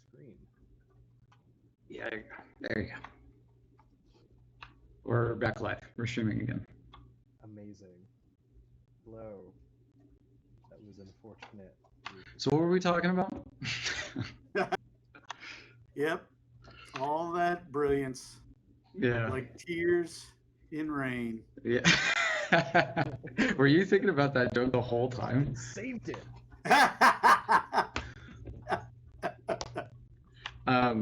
screen. Yeah, there you go. We're back live. We're streaming again. Amazing. Hello. That was unfortunate. So what were we talking about? Yep. All that brilliance. Yeah. Like tears in rain. Yeah. Were you thinking about that joke the whole time? Saved it.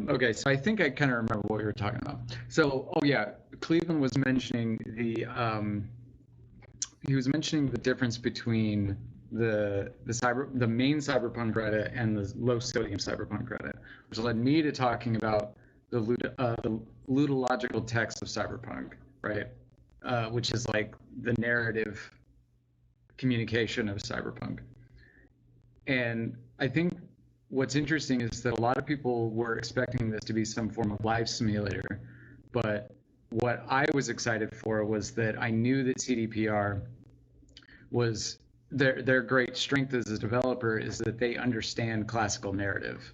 Okay, so I think I kind of remember what we were talking about. So, oh yeah, Cleveland was mentioning he was mentioning the difference between the main Cyberpunk Reddit and the low sodium Cyberpunk Reddit, which led me to talking about the ludological text of Cyberpunk, right? Which is like the narrative communication of Cyberpunk. And I think what's interesting is that a lot of people were expecting this to be some form of life simulator, but what I was excited for was that I knew that CDPR was their great strength as a developer is that they understand classical narrative,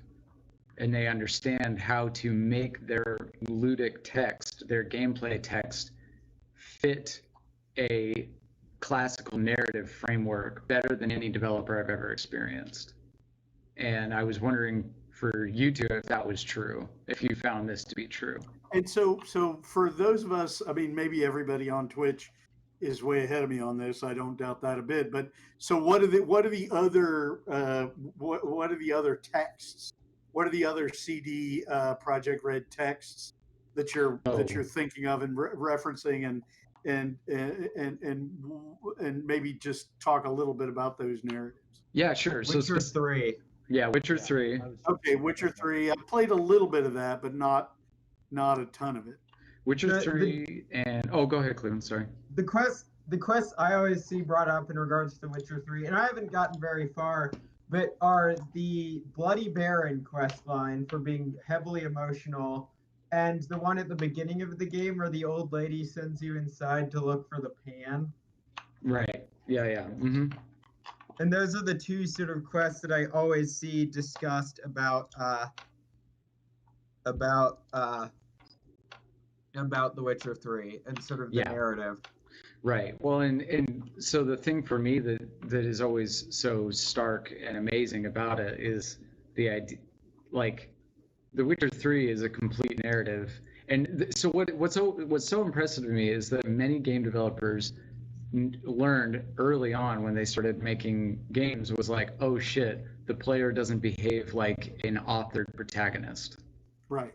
and they understand how to make their ludic text, their gameplay text, fit a classical narrative framework better than any developer I've ever experienced. And I was wondering for you two if that was true, if you found this to be true. And so for those of us, I mean, maybe everybody on Twitch is way ahead of me on this. I don't doubt that a bit. But so what are the other what are the other texts? What are the other CD Project Red texts that you're thinking of and referencing and maybe just talk a little bit about those narratives? Yeah, sure. Witcher 3. Yeah, Witcher 3. Okay, Witcher 3. I played a little bit of that, but not a ton of it. Witcher 3 and go ahead, Cleveland. Sorry. The quest I always see brought up in regards to Witcher 3, and I haven't gotten very far, but are the Bloody Baron quest line for being heavily emotional, and the one at the beginning of the game where the old lady sends you inside to look for the pan. Right. Yeah. Mm-hmm. And those are the two sort of quests that I always see discussed about The Witcher 3 and sort of the narrative. Right. Well, and so the thing for me that is always so stark and amazing about it is the idea, like, The Witcher 3 is a complete narrative. And so what's so impressive to me is that many game developers learned early on when they started making games was like, oh shit, the player doesn't behave like an authored protagonist. Right.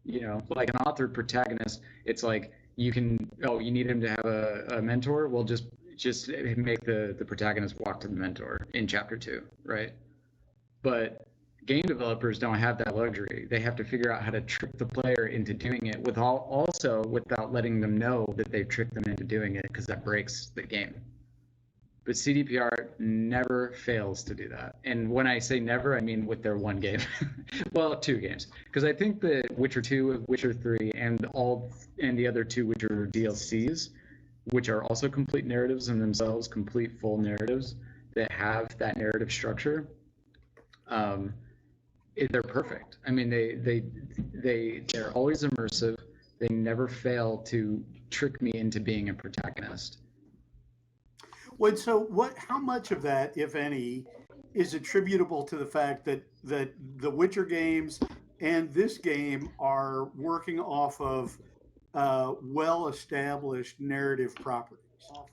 You know, like an authored protagonist, it's like you need him to have a mentor. Well, just make the protagonist walk to the mentor in chapter 2, right? But game developers don't have that luxury. They have to figure out how to trick the player into doing it also without letting them know that they've tricked them into doing it, because that breaks the game. But CDPR never fails to do that. And when I say never, I mean with their one game. Well, 2 games. Because I think that Witcher 2, Witcher 3, and the other 2 Witcher DLCs, which are also complete narratives in themselves, complete full narratives that have that narrative structure, they're perfect. I mean, they're always immersive. They never fail to trick me into being a protagonist. Well, so how much of that, if any, is attributable to the fact that the Witcher games and this game are working off of well-established narrative properties?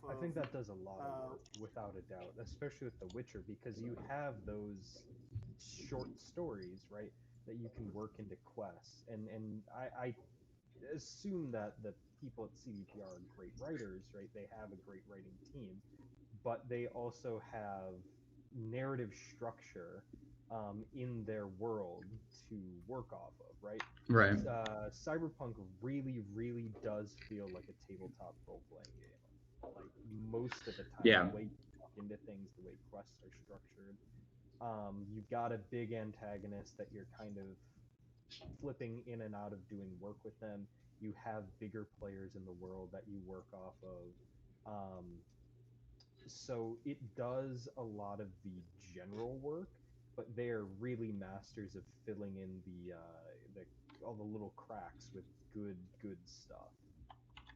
I think that does a lot of work, without a doubt, especially with The Witcher, because you have those short stories, right, that you can work into quests. And I assume that the people at CDPR are great writers, right? They have a great writing team, but they also have narrative structure in their world to work off of, right? Right. Cyberpunk really, really does feel like a tabletop role-playing game. Like, most of the time, the way you walk into things, the way quests are structured. You've got a big antagonist that you're kind of flipping in and out of doing work with them. You have bigger players in the world that you work off of. So it does a lot of the general work, but they're really masters of filling in the all the little cracks with good stuff.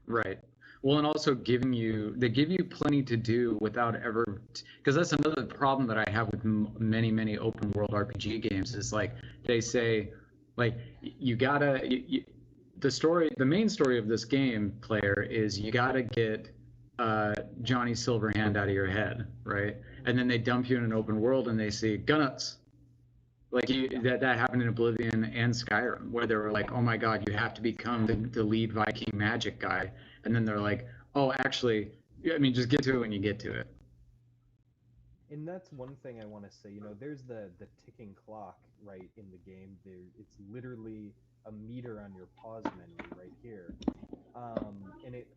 Right. Well, and also they give you plenty to do without ever, because that's another problem that I have with many open world RPG games is like they say, like you gotta, the main story of this game, player, is you gotta get Johnny Silverhand out of your head, right? And then they dump you in an open world and they say gunuts. Like that happened in Oblivion and Skyrim, where they were like, "Oh my God, you have to become the lead Viking magic guy," and then they're like, "Oh, actually, I mean, just get to it when you get to it." And that's one thing I want to say. There's the ticking clock right in the game. It's literally a meter on your pause menu right here, and it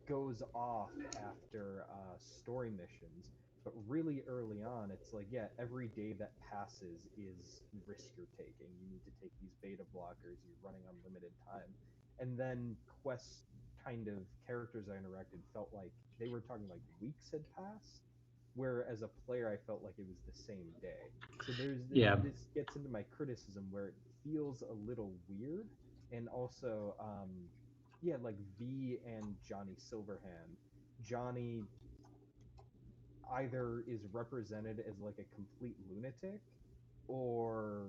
goes off after story missions. But really early on, it's like, yeah, every day that passes is risk you're taking. You need to take these beta blockers. You're running unlimited time, and then quests, kind of characters I interacted felt like they were talking like weeks had passed, where as a player I felt like it was the same day. So Yeah. this gets into my criticism where it feels a little weird, and also yeah, like V and Johnny Silverhand. Johnny either is represented as like a complete lunatic or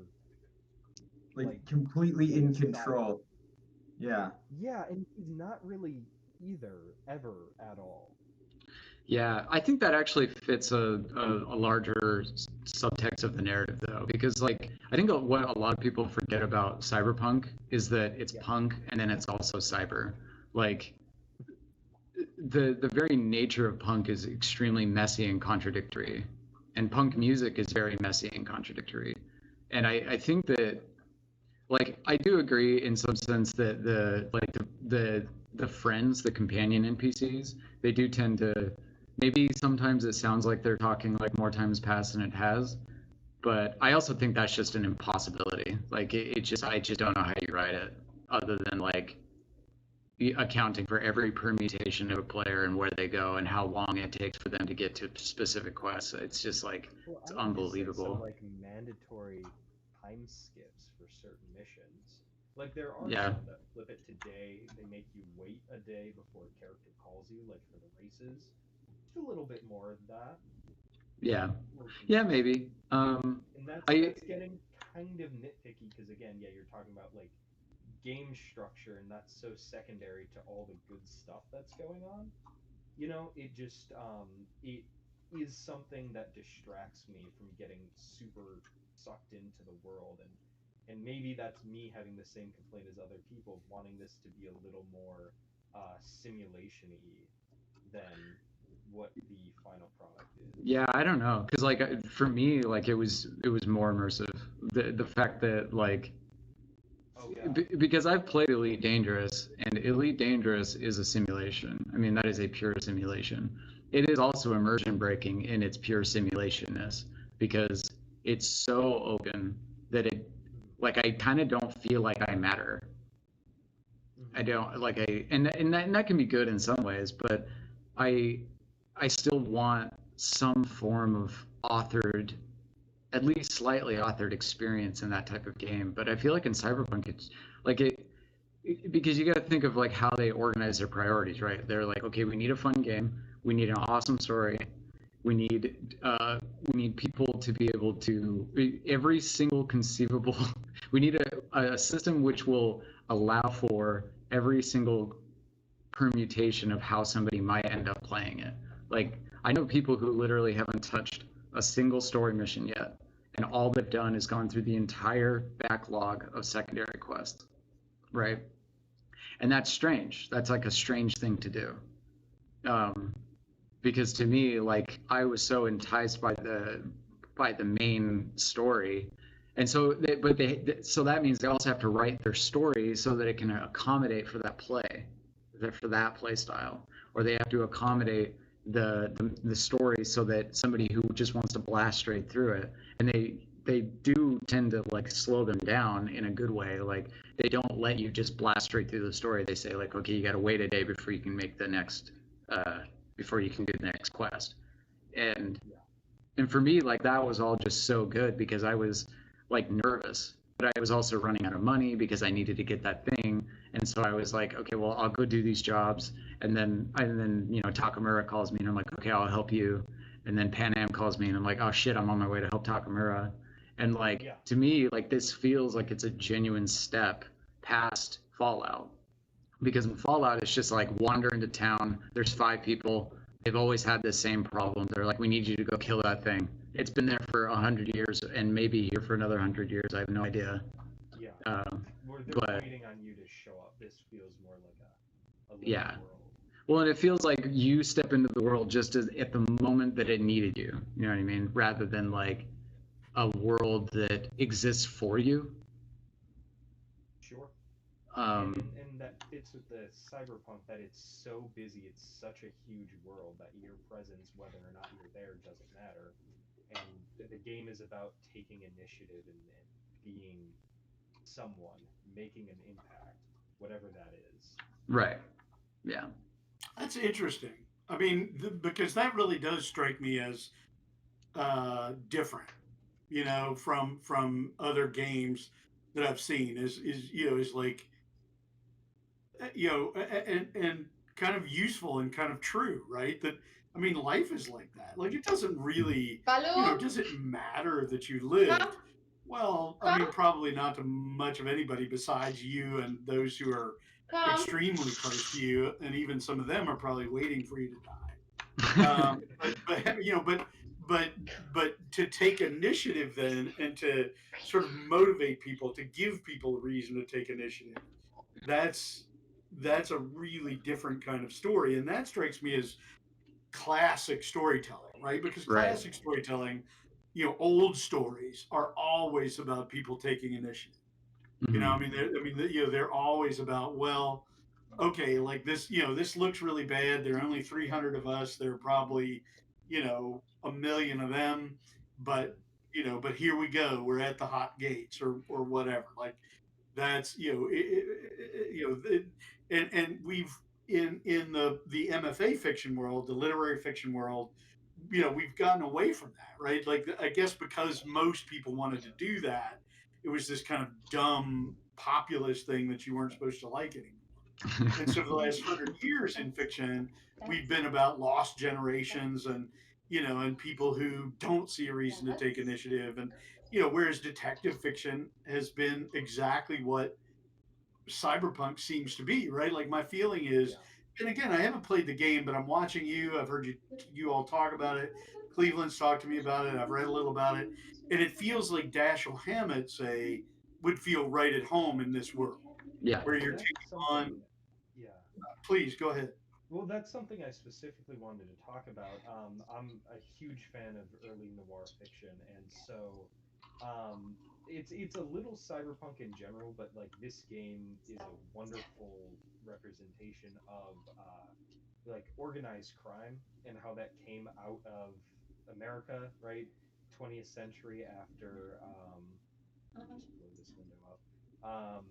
like completely in unstoppable. control. Yeah. Yeah, and he's not really either, ever, at all. Yeah, I think that actually fits a larger subtext of the narrative, though, because like I think what a lot of people forget about Cyberpunk is that it's Yeah. punk and then it's also cyber. Like the very nature of punk is extremely messy and contradictory, and punk music is very messy and contradictory. And I think that like I do agree in some sense that the friends, the companion NPCs, they do tend to, maybe sometimes it sounds like they're talking like more times past than it has, but I also think that's just an impossibility. Like I just don't know how you write it other than like accounting for every permutation of a player and where they go and how long it takes for them to get to specific quests. It's just like it's I would just say some unbelievable. like mandatory time skips for certain missions. Like there are Yeah. some that flip it to day. They make you wait a day before a character calls you, like for the races. Just a little bit more of that. Yeah. Little Yeah, consistent. maybe. And that's I getting kind of nitpicky because again, yeah, you're talking about like game structure, and that's so secondary to all the good stuff that's going on. It just it is something that distracts me from getting super sucked into the world, and maybe that's me having the same complaint as other people, wanting this to be a little more simulation-y than what the final product is. Yeah, I don't know, because like for me, like it was more immersive. The fact that like Oh yeah. because I've played Elite Dangerous, and Elite Dangerous is a simulation. I mean, that is a pure simulation. It is also immersion breaking in its pure simulationness because it's so open that it, like, I kind of don't feel like I matter. I don't like and that can be good in some ways, but I I still want some form of authored, at least slightly authored experience in that type of game. But I feel like in Cyberpunk, it's like because you got to think of like how they organize their priorities, right? They're like, okay, we need a fun game, we need an awesome story, we need people to be able to every single conceivable. We need a system which will allow for every single permutation of how somebody might end up playing it. Like I know people who literally haven't touched a single story mission yet, and all they've done is gone through the entire backlog of secondary quests, right? And that's strange. That's like a strange thing to do. Because to me, like I was so enticed by the main story, and so so that means they also have to write their story so that it can accommodate for that play style, or they have to accommodate the story so that somebody who just wants to blast straight through it, and they do tend to like slow them down in a good way. Like they don't let you just blast straight through the story. They say like, okay, you got to wait a day before you can make the next before you can do the next quest. And And for me, like that was all just so good because I was like nervous, but I was also running out of money because I needed to get that thing. And so I was like, okay, well, I'll go do these jobs. And then, Takamura calls me and I'm like, okay, I'll help you. And then Pan Am calls me and I'm like, oh shit, I'm on my way to help Takamura. And like, Yeah. to me, like this feels like it's a genuine step past Fallout. Because in Fallout, it's just like wander into town. There's 5 people. They've always had the same problem. They're like, we need you to go kill that thing. It's been there for 100 years and maybe here for another 100 years. I have no idea. Yeah. They're but waiting on you to show up. This feels more like a living yeah. world. Well, and it feels like you step into the world just as at the moment that it needed you. You know what I mean? Rather than like a world that exists for you. Sure. Um, and that fits with the cyberpunk that it's so busy, it's such a huge world that your presence, whether or not you're there, doesn't matter. And the game is about taking initiative and being someone, making an impact, whatever that is. right. Yeah. That's interesting. I mean, because that really does strike me as different, from other games that I've seen. Is like, and kind of useful and kind of true, right? That I mean, life is like that. Like, it doesn't really, does it matter that you lived? Well, I mean, probably not to much of anybody besides you and those who are extremely close to you, and even some of them are probably waiting for you to die. But but to take initiative then, and to sort of motivate people, to give people a reason to take initiative, that's that's a really different kind of story, and that strikes me as classic storytelling, right? Because Right. classic storytelling, old stories are always about people taking initiative. Mhm. They're always about, well, okay, like this, this looks really bad. There are only 300 of us. There are probably, a million of them, but but here we go. We're at the hot gates, or whatever. Like, that's and we've in the MFA fiction world, the literary fiction world, we've gotten away from that, right? Like, I guess because most people wanted to do that, it was this kind of dumb populist thing that you weren't supposed to like anymore. And so for the last 100 years in fiction, we've been about lost generations, and people who don't see a reason to take initiative. And, whereas detective fiction has been exactly what Cyberpunk seems to be, right? Like, my feeling is, and again, I haven't played the game, but I'm watching you. I've heard you all talk about it. Cleveland's talked to me about it. I've read a little about it, and it feels like Dashiell Hammett, say, would feel right at home in this world, Yeah. where you're That's taking on. something. Yeah. Please go ahead. Well, that's something I specifically wanted to talk about. I'm a huge fan of early noir fiction, and so um, it's a little cyberpunk in general, but like this game is a wonderful representation of like organized crime and how that came out of America, right? 20th century after. Let me just blow this window up.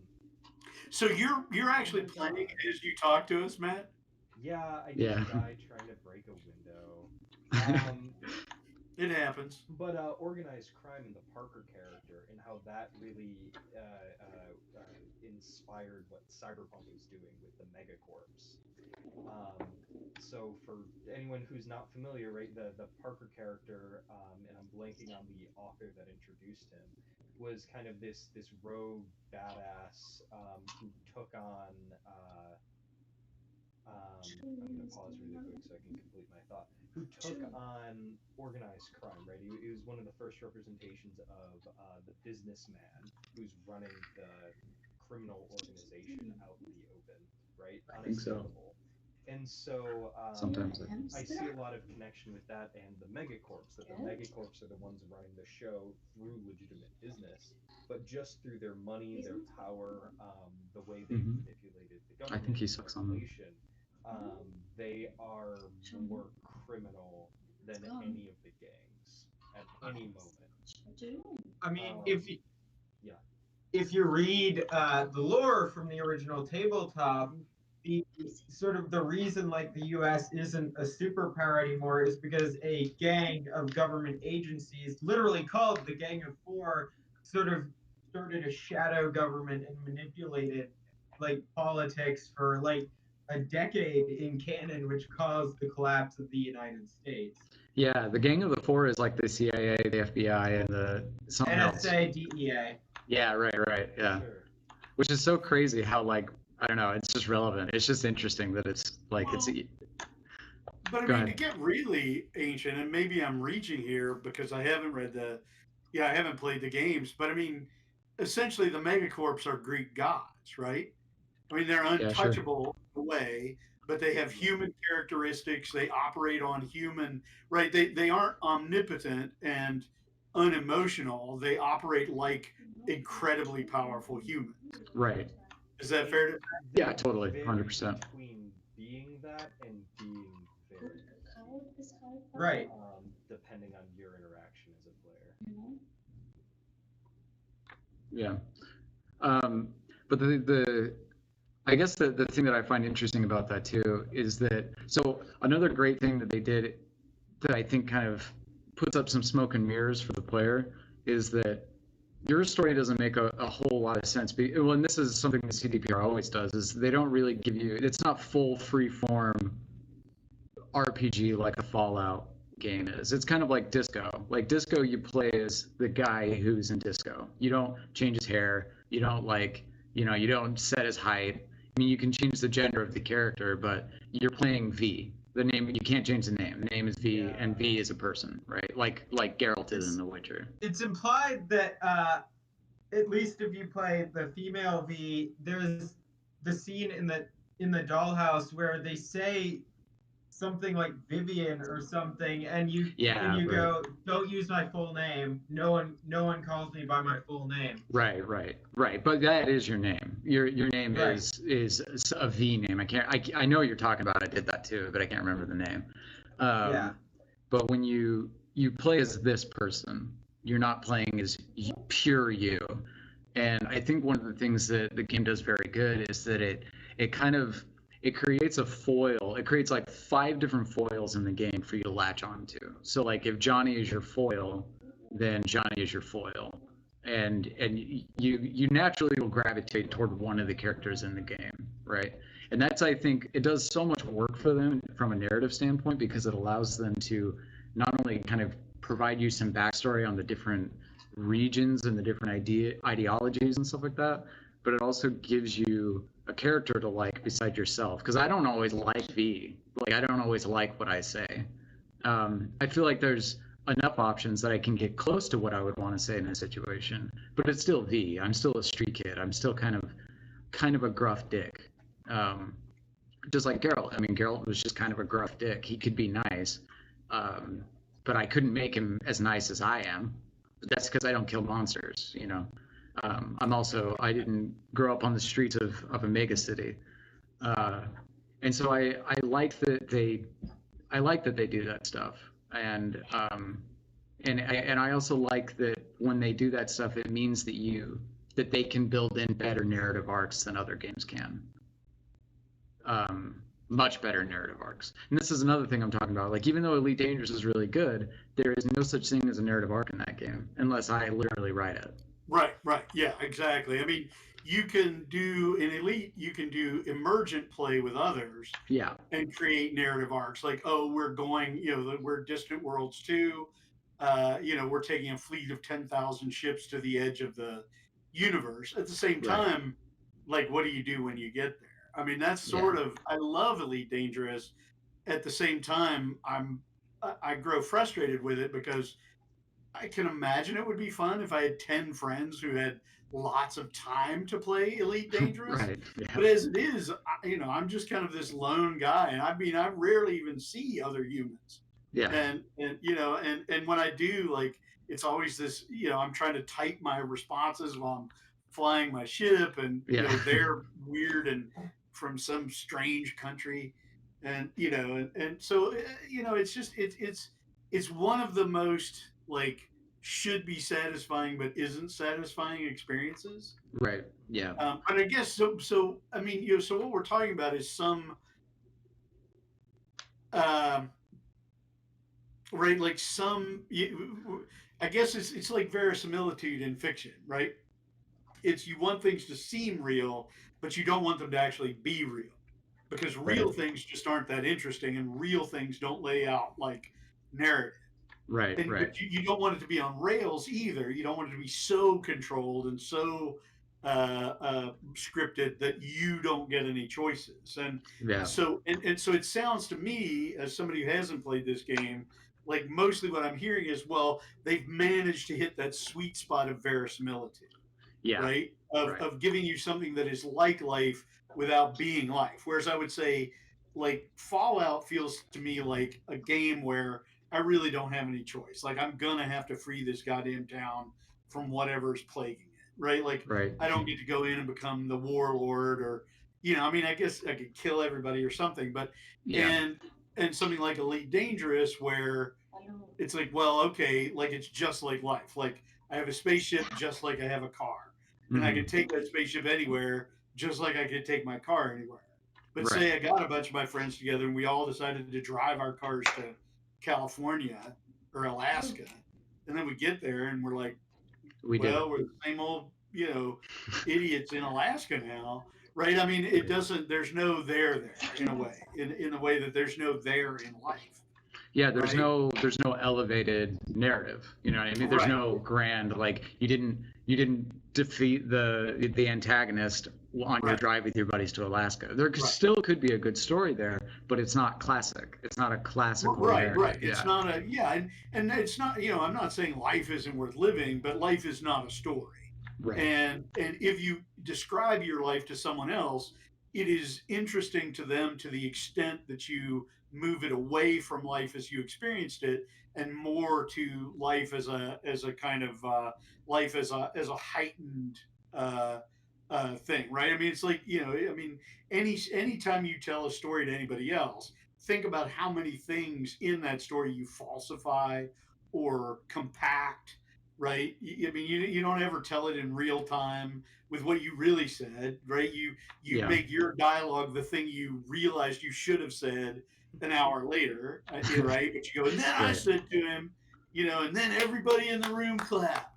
So you're actually playing as you talk to us, Matt? Yeah, I Yeah. just died trying to break a window. It happens. But organized crime and the Parker character and how that really inspired what Cyberpunk is doing with the megacorps. So for anyone who's not familiar, right, the Parker character, and I'm blanking on the author that introduced him, was kind of this rogue badass who took on. I'm going to pause really quick so I can complete my thought. Who took on organized crime, right? He was one of the first representations of the businessman who's running the criminal organization out in the open, right? I think so. Unescapable. And so Sometimes I see a lot of connection with that and the megacorps, that the megacorps are the ones running the show through legitimate business, but just through their money, their power, the way they manipulated the I government, think he sucks on them. they are more criminal than any of the gangs at any moment. I mean, Yeah. if you read the lore from the original tabletop, the sort of the reason like the US isn't a superpower anymore is because a gang of government agencies, literally called the Gang of Four, sort of started a shadow government and manipulated like politics for like a decade in canon, which caused the collapse of the United States. Yeah, the Gang of the Four is like the CIA, the FBI, and the something else. NSA, DEA. Yeah, right, yeah. Sure. Which is so crazy how like I don't know, it's just relevant. It's just interesting that it's like Well, But I Go mean, ahead. to get really ancient, and maybe I'm reaching here because I haven't I haven't played the games, but I mean, essentially the megacorps are Greek gods, right? I mean, they're Yeah, sure. untouchable in a way, but they have human characteristics. They operate on human, right? They aren't omnipotent and unemotional. They operate like incredibly powerful humans. Right. Is that fair to? Yeah, totally, Vary 100%. between being that and being very, Right. depending on your interaction as a player. Yeah. But the I guess the thing that I find interesting about that too is that so another great thing that they did that I think kind of puts up some smoke and mirrors for the player is that your story doesn't make a whole lot of sense. Well, and this is something the CDPR always does, is they don't really give you, it's not full free form RPG like a Fallout game is. It's kind of like Disco. Like Disco, you play as the guy who's in Disco. You don't change his hair. You don't you don't set his height. I mean, you can change the gender of the character, but you're playing V. The name, you can't change the name. The name is V, Yeah. and V is a person, right? Like Geralt is in The Witcher. It's implied that at least if you play the female V, there's the scene in the dollhouse where they say something like Vivian or something, and you right. go, don't use my full name. No one calls me by my full name. Right. But that is your name. Your name Right. is a V name. I know what you're talking about. I did that too, but I can't remember the name. Yeah. But when you play as this person, you're not playing as pure you. And I think one of the things that the game does very good is that it creates a foil. It creates like 5 different foils in the game for you to latch onto. So like if Johnny is your foil, then Johnny is your foil. And you naturally will gravitate toward one of the characters in the game, right? And that's, I think, it does so much work for them from a narrative standpoint because it allows them to not only kind of provide you some backstory on the different regions and the different ideologies and stuff like that, but it also gives you a character to like beside yourself. Because I don't always like V. Like, I don't always like what I say. I feel like there's enough options that I can get close to what I would want to say in a situation, but it's still V. I'm still a street kid. I'm still kind of a gruff dick. Just like Geralt. I mean, Geralt was just kind of a gruff dick. He could be nice, but I couldn't make him as nice as I am. That's because I don't kill monsters, you know. I didn't grow up on the streets of a mega city, and so I like that they do that stuff, and I also like that when they do that stuff, it means that they can build in better narrative arcs than other games can. Much better narrative arcs. And this is another thing I'm talking about. Like, even though Elite Dangerous is really good, there is no such thing as a narrative arc in that game unless I literally write it. Right. Yeah, exactly. I mean, you can do in Elite, you can do emergent play with others. Yeah. And create narrative arcs like, oh, we're going, we're Distant Worlds 2. We're taking a fleet of 10,000 ships to the edge of the universe. At the same time, like, what do you do when you get there? I mean, that's sort of, I love Elite Dangerous. At the same time, I grow frustrated with it because I can imagine it would be fun if I had 10 friends who had lots of time to play Elite Dangerous. Right. Yeah. But as it is, I'm just kind of this lone guy. And I mean, I rarely even see other humans. Yeah. And when I do, like, it's always this, I'm trying to type my responses while I'm flying my ship, and they're weird and from some strange country. And, and so, it's just, it's one of the most like should be satisfying but isn't satisfying experiences. Right. Yeah. But I guess so. So I mean, so what we're talking about is some, um, right? Like I guess it's like verisimilitude in fiction, right? It's you want things to seem real, but you don't want them to actually be real, because real Right. things just aren't that interesting, and real things don't lay out like narrative. Right. And Right. but you don't want it to be on rails either. You don't want it to be so controlled and so scripted that you don't get any choices. And Yeah. so it sounds to me, as somebody who hasn't played this game, like mostly what I'm hearing is, well, they've managed to hit that sweet spot of verisimilitude, Yeah. right? Right. Of giving you something that is like life without being life. Whereas I would say, like, Fallout feels to me like a game where I really don't have any choice. Like, I'm gonna have to free this goddamn town from whatever's plaguing it, right? Like, Right. I don't get to go in and become the warlord, or, I mean, I guess I could kill everybody or something, but Yeah. and something like Elite Dangerous, where it's like, well, okay, like it's just like life. Like, I have a spaceship just like I have a car, and I Mhm. can take that spaceship anywhere just like I could take my car anywhere. But Right. say I got a bunch of my friends together and we all decided to drive our cars to California or Alaska, and then we get there and we're like, We did. well, we're the same old, idiots in Alaska now, right? I mean, it doesn't. There's no there in a way, in a way that there's no there in life, Yeah, right? there's no elevated narrative. You know what I mean? There's Right, no grand, like you didn't defeat the antagonist on your right. drive with your buddies to Alaska. There Right. still could be a good story there, but it's not classic. It's not a classical Right, narrative. It's Yeah. not and it's not. I'm not saying life isn't worth living, but life is not a story. Right. And if you describe your life to someone else, it is interesting to them to the extent that you move it away from life as you experienced it, and more to life as a kind of life as a heightened thing, right? I mean, it's like, I mean, anytime you tell a story to anybody else, think about how many things in that story you falsify or compact, right? I mean, you don't ever tell it in real time with what you really said, right? You Yeah. make your dialogue the thing you realized you should have said an hour later, right? But you go, and then I Right. said to him, and then everybody in the room clapped,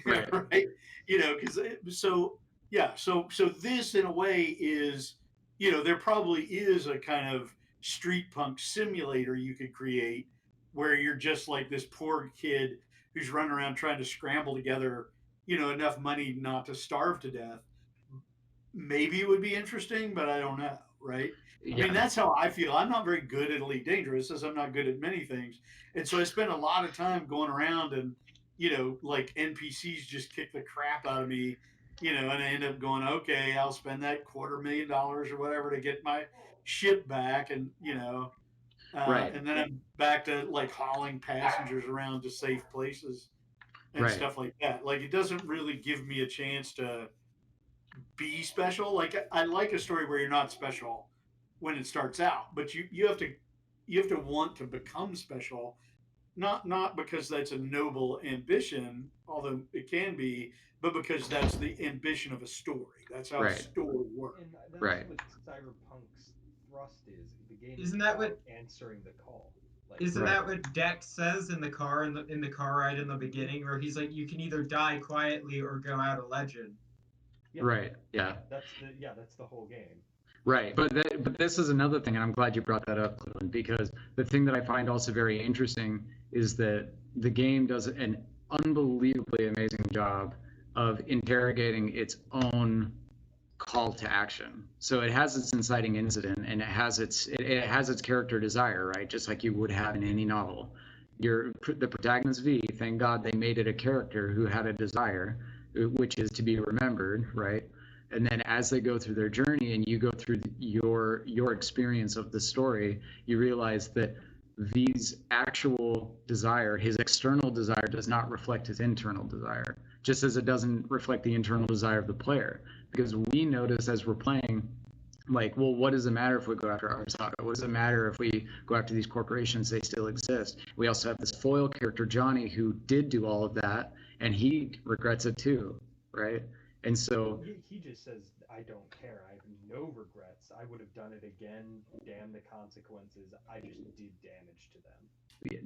Right. right? Because so yeah, so this in a way is, there probably is a kind of street punk simulator you could create where you're just like this poor kid who's running around trying to scramble together, enough money not to starve to death. Maybe it would be interesting, but I don't know, right? I mean, Yeah. that's how I feel. I'm not very good at Elite Dangerous, as I'm not good at many things. And so I spend a lot of time going around and, like NPCs just kick the crap out of me, and I end up going, okay, I'll spend that $250,000 or whatever to get my ship back. And, Right. and then I'm back to like hauling passengers around to safe places and Right. stuff like that. Like, it doesn't really give me a chance to be special. Like, I like a story where you're not special when it starts out, but you have to want to become special, not because that's a noble ambition, although it can be, but because that's the ambition of a story. That's how a Right. story works. And that's Right. what Cyberpunk's thrust is. The game Isn't is that about what- answering the call. Like, Isn't Right. that what Dex says in the car in the car ride in the beginning, where he's like, you can either die quietly or go out a legend. yeah, Right. Yeah. that's the whole game. Right, but this is another thing, and I'm glad you brought that up, Cleveland, because the thing that I find also very interesting is that the game does an unbelievably amazing job of interrogating its own call to action. So it has its inciting incident, and it has its character desire, right? Just like you would have in any novel. The protagonist V, thank God they made it a character who had a desire, which is to be remembered, right? And then as they go through their journey and you go through your experience of the story, you realize that V's actual desire, his external desire, does not reflect his internal desire, just as it doesn't reflect the internal desire of the player. Because we notice as we're playing Like, well, what does it matter if we go after Arasaka? What does it matter if we go after these corporations? They still exist. We also have this foil character, Johnny, who did do all of that, and he regrets it too, right? And so he just says, I don't care. I have no regrets. I would have done it again. Damn the consequences. I just did damage to them.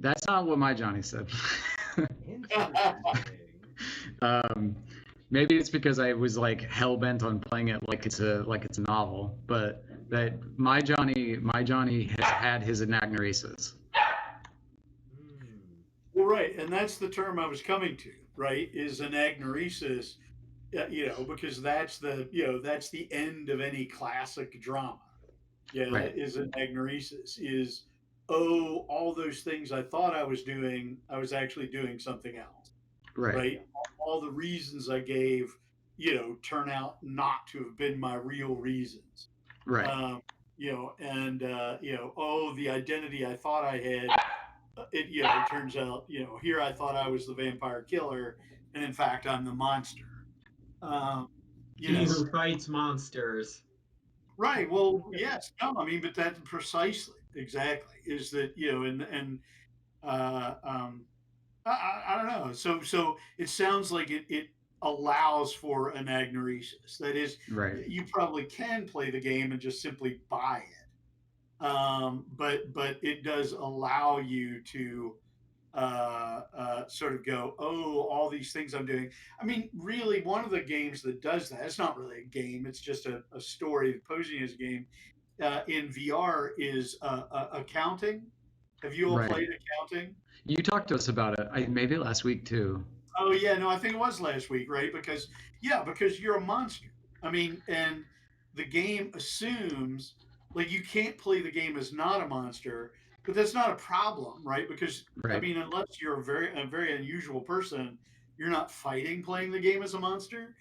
that's not what my Johnny said. Interesting. Maybe it's because I was like hell bent on playing it like it's a novel, but that my Johnny has had his anagnoresis. Well, right, and that's the term I was coming to. Right, is anagnoresis. Because that's the end of any classic drama. Yeah, Right. is anagnoresis. Is, oh, all those things I thought I was doing, I was actually doing something else. Right. All the reasons I gave, turn out not to have been my real reasons. Right. Oh, the identity I thought I had, it turns out, here I thought I was the vampire killer, and in fact I'm the monster. He who fights monsters. Right. Well, yes. No, I mean, but that's precisely exactly is that, I don't know. So it sounds like it allows for anagnoresis. That is, Right. you probably can play the game and just simply buy it. But it does allow you to sort of go, oh, all these things I'm doing. I mean, really, one of the games that does that, it's not really a game, it's just a story posing as a game in VR is accounting. Have you all Right. played accounting? You talked to us about it, maybe last week too. Oh, yeah, no, I think it was last week, right? Because you're a monster. I mean, and the game assumes, like, you can't play the game as not a monster, but that's not a problem, right? Because I Right. mean, unless you're a very unusual person, you're not fighting playing the game as a monster.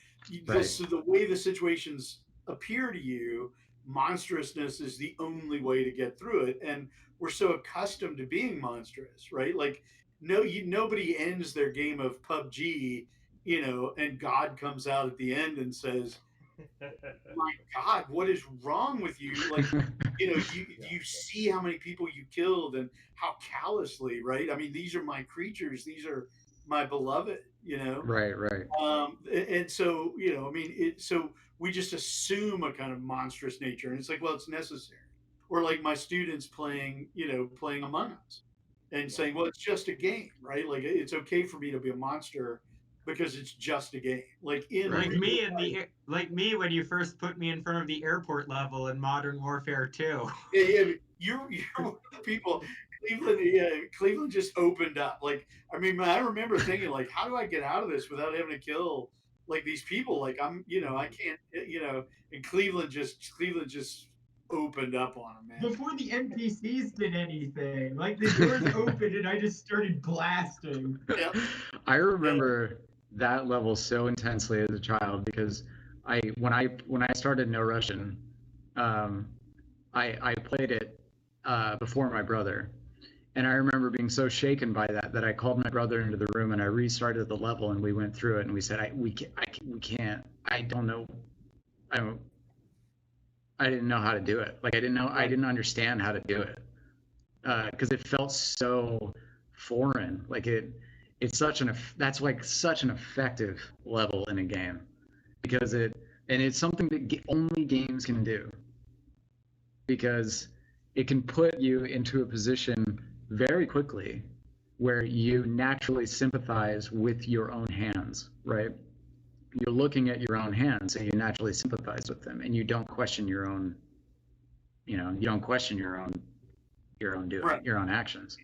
Right. So the way the situations appear to you, monstrousness is the only way to get through it, and we're so accustomed to being monstrous, right? Like, nobody ends their game of PUBG, and God comes out at the end and says, my God, what is wrong with you? Like, you see how many people you killed and how callously, right? I mean, these are my creatures. These are my beloved, Right. Right. And so, I mean, so we just assume a kind of monstrous nature, and it's like, well, it's necessary. Or like my students playing Among Us and saying, well, it's just a game, right? Like, it's okay for me to be a monster because it's just a game. Like like me when you first put me in front of the airport level in Modern Warfare 2. Yeah, you're people. Cleveland just opened up. Like, I mean, I remember thinking, like, how do I get out of this without having to kill like these people? Like, I can't, and Cleveland just opened up on them, man. Before the NPCs did anything, like the doors opened and I just started blasting. Yep. I remember that level so intensely as a child because when I started No Russian, I played it before my brother, and I remember being so shaken by that I called my brother into the room and I restarted the level and we went through it and we said we can't. I don't know. I didn't know how to do it. Like I didn't understand how to do it because it felt so foreign. Like it's that's like such an effective level in a game because it's something that only games can do because it can put you into a position very quickly where you naturally sympathize with your own hands, right? You're looking at your own hands and you naturally sympathize with them and you don't question your own your own doing, Right. your own actions.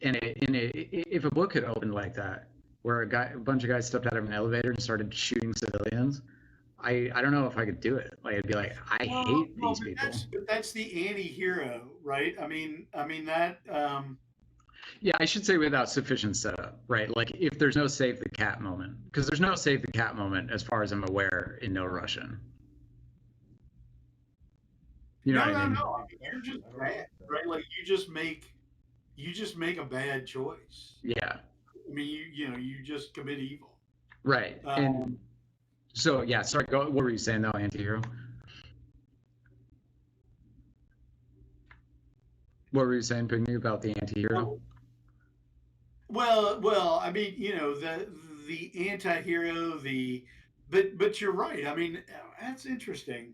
And if a book had opened like that, where a bunch of guys stepped out of an elevator and started shooting civilians, I don't know if I could do it. Like I'd be like, I hate these people. That's the anti-hero, right? I mean that. Yeah, I should say without sufficient setup, right? Like if there's no save the cat moment, because there's no save the cat moment as far as I'm aware in No Russian. You know what I mean? No. I mean, you're just bad, right? Like you just make a bad choice. Yeah. I mean, you just commit evil. Right. And so yeah, sorry. What were you saying though, anti-hero? What were you saying, Pinckney, about the anti-hero? Well, I mean, the anti-hero, but you're right. I mean, that's interesting.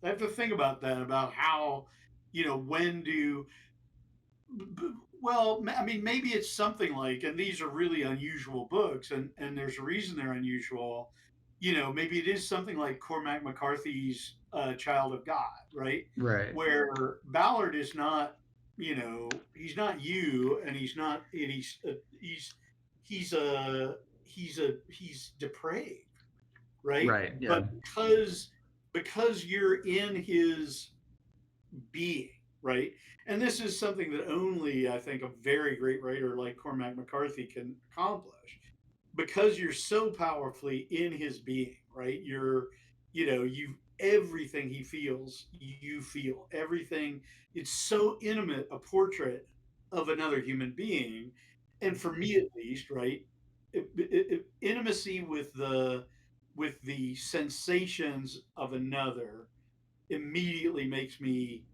I have to think about that, about how, when do, well, I mean, maybe it's something like, and these are really unusual books, and there's a reason they're unusual. Maybe it is something like Cormac McCarthy's Child of God, right? Right. Where Ballard is not, he's not you, and he's depraved, right? Right. Yeah. But because you're in his being, right? And this is something that only, I think, a very great writer like Cormac McCarthy can accomplish, because you're so powerfully in his being, right? You everything he feels, you feel everything. It's so intimate a portrait of another human being, and for me at least, right? Intimacy with the sensations of another immediately makes me,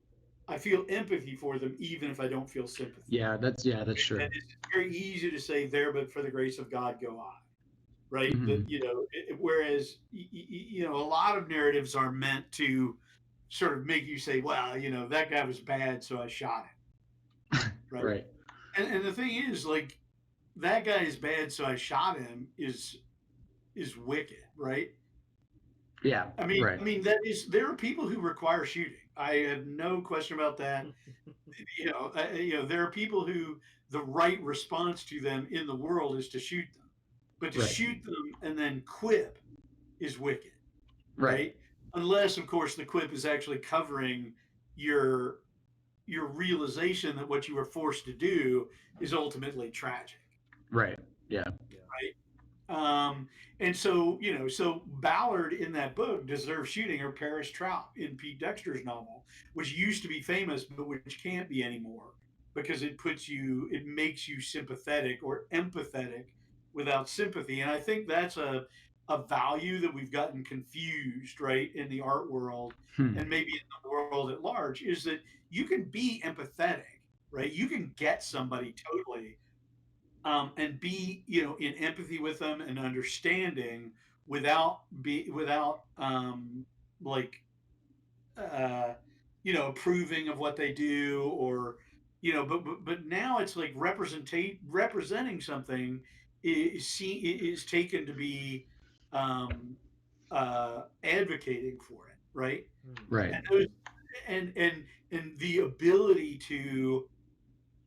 I feel empathy for them even if I don't feel sympathy. That's true. And it's very easy to say, there, but for the grace of God go I, right? Mhm. That, whereas, a lot of narratives are meant to sort of make you say, well, that guy was bad, so I shot him, right? Right. And the thing is, like, that guy is bad, so I shot him is wicked, right? Yeah. Right. I mean there are people who require shooting. I have no question about that. There are people who the right response to them in the world is to shoot them, but to Right. shoot them and then quip is wicked, Right. right? Unless, of course, the quip is actually covering your realization that what you were forced to do is ultimately tragic, Right. Yeah. right? And so, so Ballard in that book deserves shooting, or Paris Trout in Pete Dexter's novel, which used to be famous, but which can't be anymore because it makes you sympathetic or empathetic without sympathy. And I think that's a value that we've gotten confused, right, in the art world Hmm. and maybe in the world at large, is that you can be empathetic, right? You can get somebody totally, and be, in empathy with them and understanding without like approving of what they do, or but now it's like representing something is taken to be advocating for it, right? Right. And those, and the ability to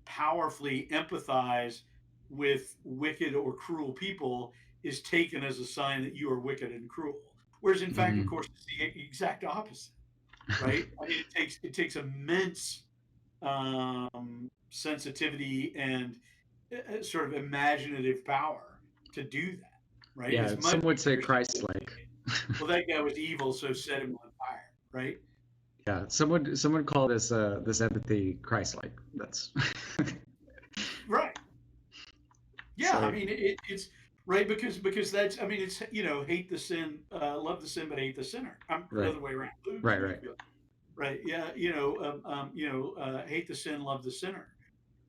powerfully empathize with wicked or cruel people is taken as a sign that you are wicked and cruel. Whereas, in fact, of Mhm. course, it's the exact opposite, right? I mean, it takes immense sensitivity and sort of imaginative power to do that, right? Yeah. It's much Some would say easier to Christ-like. well, that guy was evil, so set him on fire, right? Yeah. Some would call this empathy Christ-like. That's. Right. Yeah, I So. mean it's right, because that's, I mean, it's, hate the sin, love the sin, but hate the sinner. The Right. other way around. Right. Right. Yeah. Hate the sin, love the sinner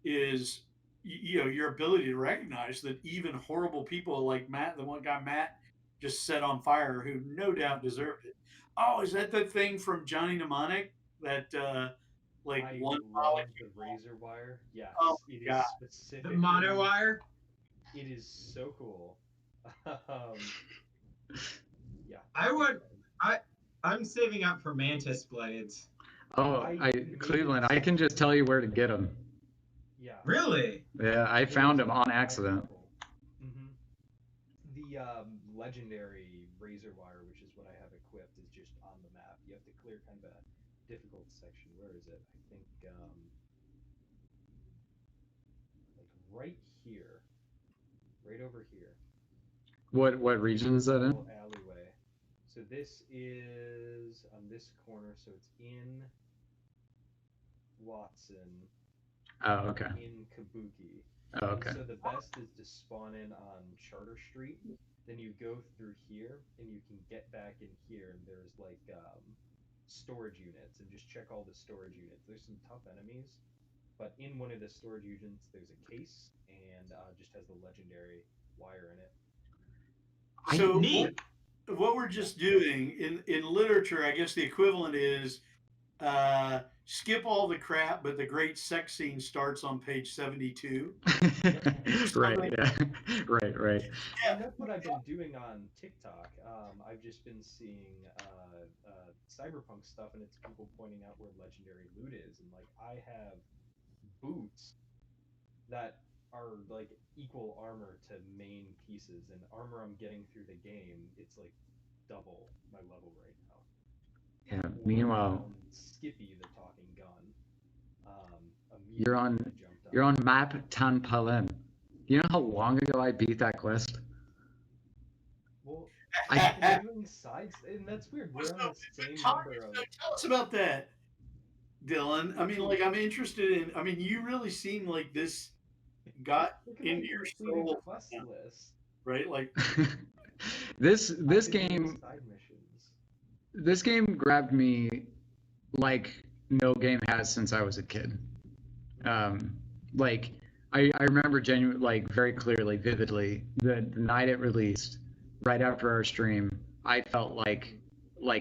is, your ability to recognize that even horrible people like Matt, the one guy Matt just set on fire, who no doubt deserved it. Oh, is that the thing from Johnny Mnemonic that like I one love molecule? the razor wire. Yes, Oh it my is God. The specifically. monowire. It is so cool. um, yeah. I would. I'm saving up for mantis blades. Oh, Cleveland. I can just tell you where to get them. Yeah. Really? Yeah, I found them on accident. Mm-hmm. The legendary razor wire, which is what I have equipped, is just on the map. You have to clear kind of a difficult section. Where is it? I think like right here, right over here. What region is that in? Little alleyway. So this is on this corner. So it's in Watson. Oh, okay. In Kabuki. Oh, okay. And so the best is to spawn in on Charter Street. Then you go through here, and you can get back in here, and there's like storage units, and just check all the storage units. There's some tough enemies, but in one of the storage units, there's a case and just has the legendary wire in it. So Neat. what we're just doing in literature, I guess the equivalent is skip all the crap, but the great sex scene starts on page 72. Right. Yeah. Right. Yeah. And that's what I've been doing on TikTok. I've just been seeing cyberpunk stuff, and it's people pointing out where legendary loot is, and like I have boots that are like equal armor to main pieces, and armor I'm getting through the game, it's like double my level right now. Yeah. Or Meanwhile, Skippy the talking gun. you're on immediately I jumped you're on map Tan Palen. You know how long ago I beat that quest? Well, I I'm doing sides, and that's weird. We're on the same number of. Tell us about that, Dylan. I mean, like, I'm interested in. I mean, you really seem like this got Look at into my your completed soul, quest list. right? Like, this I've been doing game side missions. this game grabbed me like no game has since I was a kid. Like I remember genuinely, like very clearly, vividly, the night it released, right after our stream, I felt like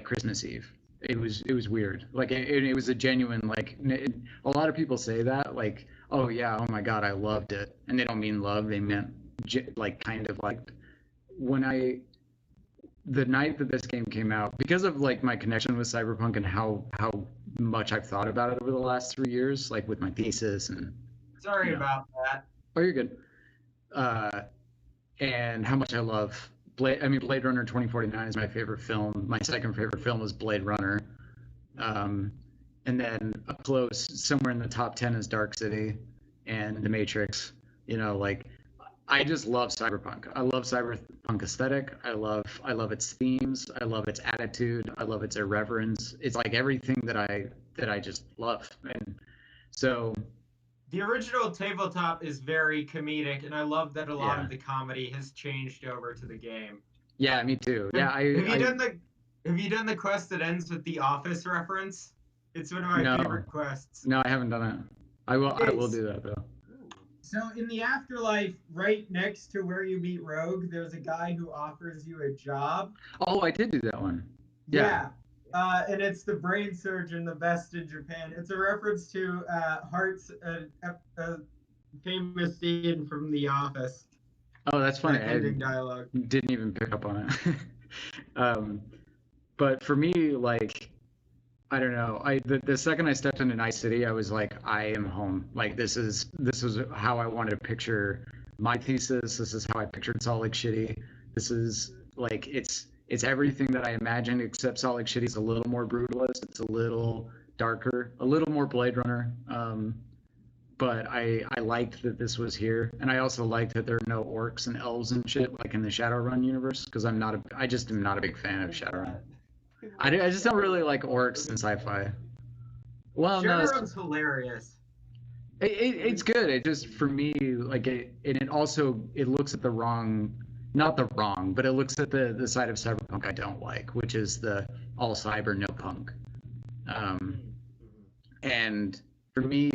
Christmas Eve. It was weird. Like it was a genuine like. A lot of people say that like, oh yeah, oh my god, I loved it, and they don't mean love. They meant like kind of like when the night that this game came out, because of like my connection with Cyberpunk and how much I've thought about it over the last 3 years, like with my thesis and Sorry you know. about that. Oh, you're good. And how much I love Blade. I mean, Blade Runner 2049 is my favorite film. My second favorite film was Blade Runner. And then up close, somewhere in the top 10 is Dark City and The Matrix. You know, like I just love Cyberpunk. I love Cyberpunk aesthetic. I love its themes. I love its attitude. I love its irreverence. It's like everything that I just love. And so The original tabletop is very comedic, and I love that a lot Yeah. of the comedy has changed over to the game. yeah, me too. Yeah, Have you done the quest that ends with the Office reference? It's one of my No. favorite quests. No, I haven't done it. I will It's- do that though. Ooh. So in the afterlife, right next to where you meet Rogue, there's a guy who offers you a job. Oh, I did do that one. Yeah. And it's the brain surgeon, the best in Japan. It's a reference to Hart's famous scene from The Office. Oh, that's funny. That I ending dialogue. didn't even pick up on it. But for me, like, I don't know. The second I stepped into Night City, I was like, I am home. Like this is how I wanted to picture my thesis. This is how I pictured Salt Lake City. This is like it's everything that I imagined, except Salt Lake City is a little more brutalist. It's a little darker, a little more Blade Runner. But I liked that this was here, and I also liked that there are no orcs and elves and shit like in the Shadowrun universe, because I just am not a big fan of Shadowrun. I just don't really like orcs in sci-fi. Well, no, Shadowrun's hilarious. it's good. It just for me like it also it looks at the wrong, not the wrong, but it looks at the side of Cyberpunk I don't like, which is the all cyber no punk. And for me,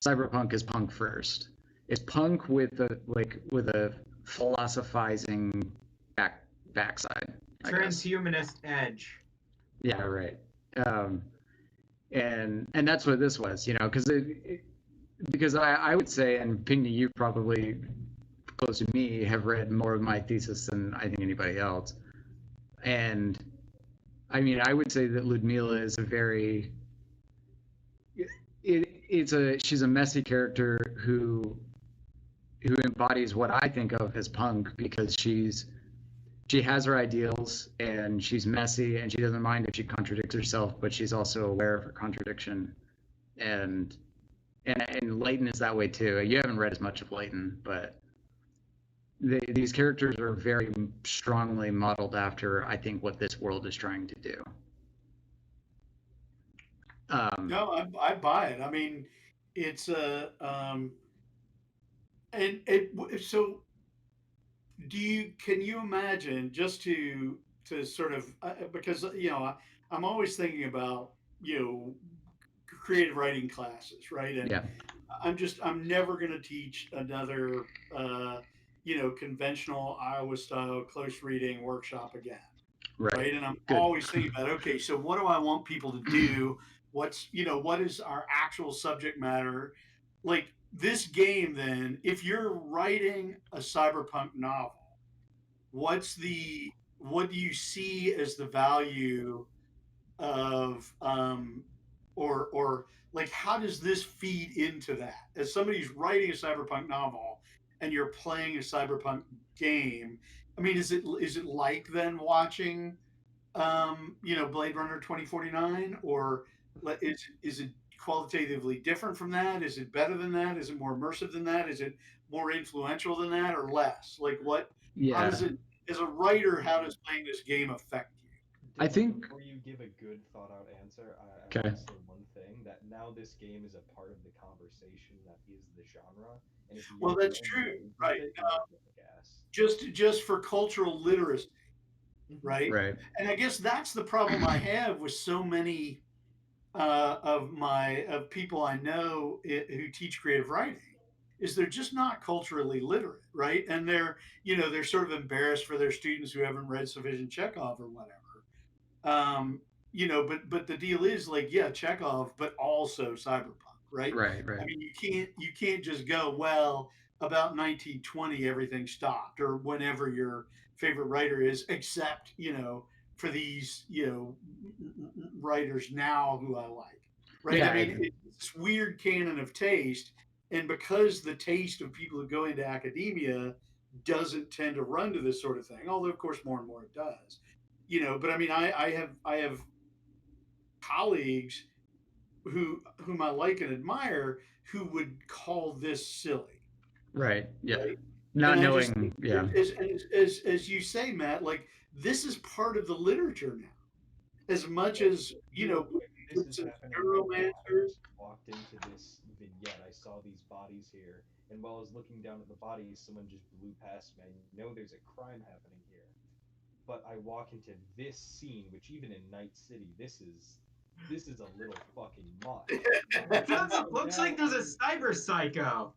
Cyberpunk is punk first. It's punk with a philosophizing backside. I guess. Transhumanist edge. Yeah, right. And that's what this was, you know, because I would say, and Pinckney, you probably close to me have read more of my thesis than I think anybody else, and I mean I would say that Ludmila is she's a messy character who embodies what I think of as punk, because she has her ideals and she's messy and she doesn't mind if she contradicts herself, but she's also aware of her contradiction. And Leighton is that way too. You haven't read as much of Leighton, but these characters are very strongly modeled after, I think, what this world is trying to do. No, I buy it. I mean, it's a so can you imagine, just to sort of because I'm always thinking about creative writing classes, right? And Yeah. I'm never going to teach another, conventional Iowa style close reading workshop again. Right. Right. And I'm Good. always thinking about, okay, so what do I want people to do? What is our actual subject matter? Like this game, then, if you're writing a cyberpunk novel, what do you see as the value of or like how does this feed into that as somebody who's writing a cyberpunk novel and you're playing a cyberpunk game? I mean, is it like then watching Blade Runner 2049, or is it qualitatively different from that? Is it better than that? Is it more immersive than that? Is it more influential than that, or less? Like what? How Yeah. does it, as a writer, how does playing this game affect you? I think. Before you give a good thought out answer, I Okay. want to say one thing, that now this game is a part of the conversation that is the genre. And if you Well, that's don't true, engage with right? it, you're a jackass. Just for cultural literacy, Mhm. right? Right. And I guess that's the problem I have with so many of people I know who teach creative writing, is they're just not culturally literate, right? And they're sort of embarrassed for their students who haven't read sufficient Chekhov or whatever. But the deal is, like, yeah, Chekhov, but also cyberpunk, right? Right. I Right. mean, you can't just go, well, about 1920 everything stopped, or whenever your favorite writer is, except for these writers now who I like, right? Yeah. I mean, it's this weird canon of taste, and because the taste of people who go into academia doesn't tend to run to this sort of thing, although of course more and more it does. But I mean, I have colleagues whom I like and admire who would call this silly, Right. Yeah. right? And Not I just knowing. think, Yeah. as you say, Matt, like this is part of the literature now, as much as Real quick, this is books and happening right now. I neuromancers. just walked into this vignette. I saw these bodies here, and while I was looking down at the bodies, someone just blew past me. I know there's a crime happening here, but I walk into this scene, which even in Night City, this is a little fucking much. Looks like there's a cyber psycho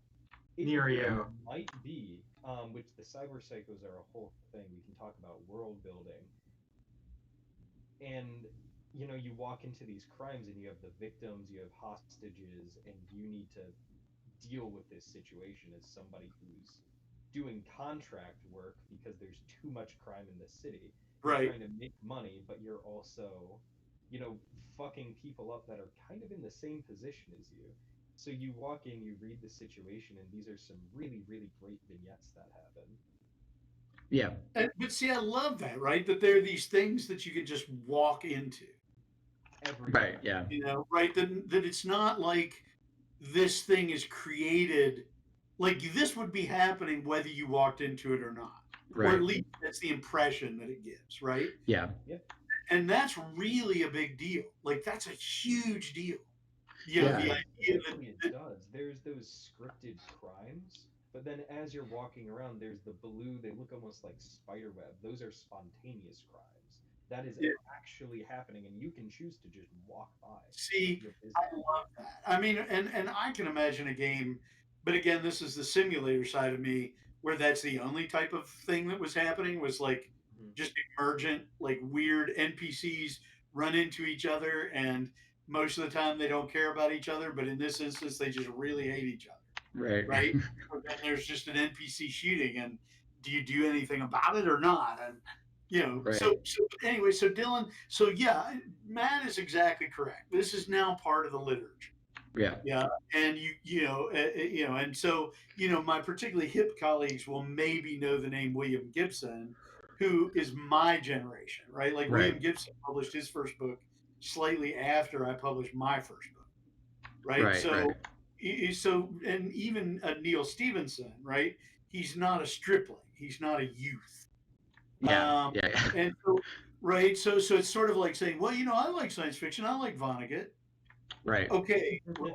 near you. Might be, which the cyber psychos are a whole thing. We can talk about world building. And you walk into these crimes and you have the victims, you have hostages, and you need to deal with this situation as somebody who's doing contract work because there's too much crime in the city. You're Right. trying to make money, but you're also, fucking people up that are kind of in the same position as you. So you walk in, you read the situation, and these are some really, really great vignettes that happen. Yeah. But see, I love that, right? That there are these things that you can just walk into, Every Right. time. Yeah. right? That it's not like this thing is created, like this would be happening whether you walked into it or not, or at Right. least that's the impression that it gives, right? Yeah. And that's really a big deal. Like that's a huge deal. Yeah. The idea that, It does. There's those scripted crimes, but then as you're walking around, there's the blue. They look almost like spider web. Those are spontaneous crimes. That is Yeah. actually happening, and you can choose to just walk by. see, You're busy. I love that. I mean, and I can imagine a game, but again, this is the simulator side of me, where that's the only type of thing that was happening, was like Mhm. just emergent, like weird NPCs run into each other, and most of the time they don't care about each other, but in this instance, they just really hate each other, Right. right? But then there's just an NPC shooting, and do you do anything about it or not? And Right. so anyway, so Dylan, so yeah, Matt is exactly correct. This is now part of the literature. Yeah. Yeah, and and so my particularly hip colleagues will maybe know the name William Gibson, who is my generation, right? Like William Right. Gibson published his first book slightly after I published my first book, right? Right. So, Right. and even Neil Stevenson, right? He's not a stripling. He's not a youth. Yeah. Um, Yeah. and so, right, so it's sort of like saying, well, I like science fiction. I like Vonnegut. Right. Okay, right,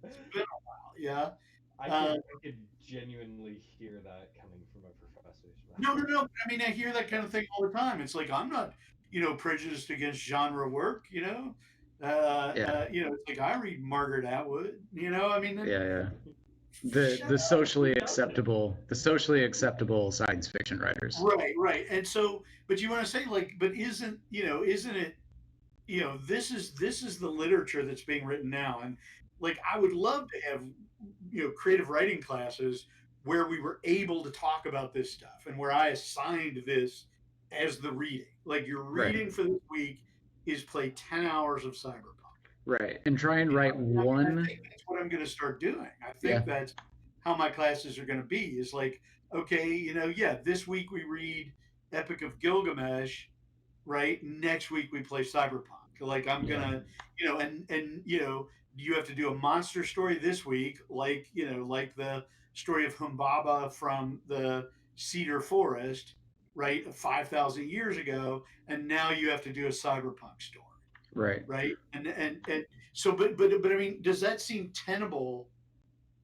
it's been a while, yeah. I could genuinely hear that coming from a professor's No, no, mouth. no. I mean, I hear that kind of thing all the time. It's like I'm not, prejudiced against genre work. It's like I read Margaret Atwood. I mean, Yeah. The socially acceptable science fiction writers. Right. And so, but you want to say like, but isn't it, this is the literature that's being written now, and like I would love to have creative writing classes where we were able to talk about this stuff and where I assigned this as the reading. Like your reading for this week is play 10 hours of Cyberpunk. Right, and try and write one. I think that's what I'm going to start doing. I think that's how my classes are going to be. Is like, okay, this week we read Epic of Gilgamesh, right? Next week we play Cyberpunk. Like I'm gonna, and you have to do a monster story this week, like like the story of Humbaba from the Cedar Forest, right, 5,000 years ago, and now you have to do a cyberpunk story. Right. And so, but I mean, does that seem tenable?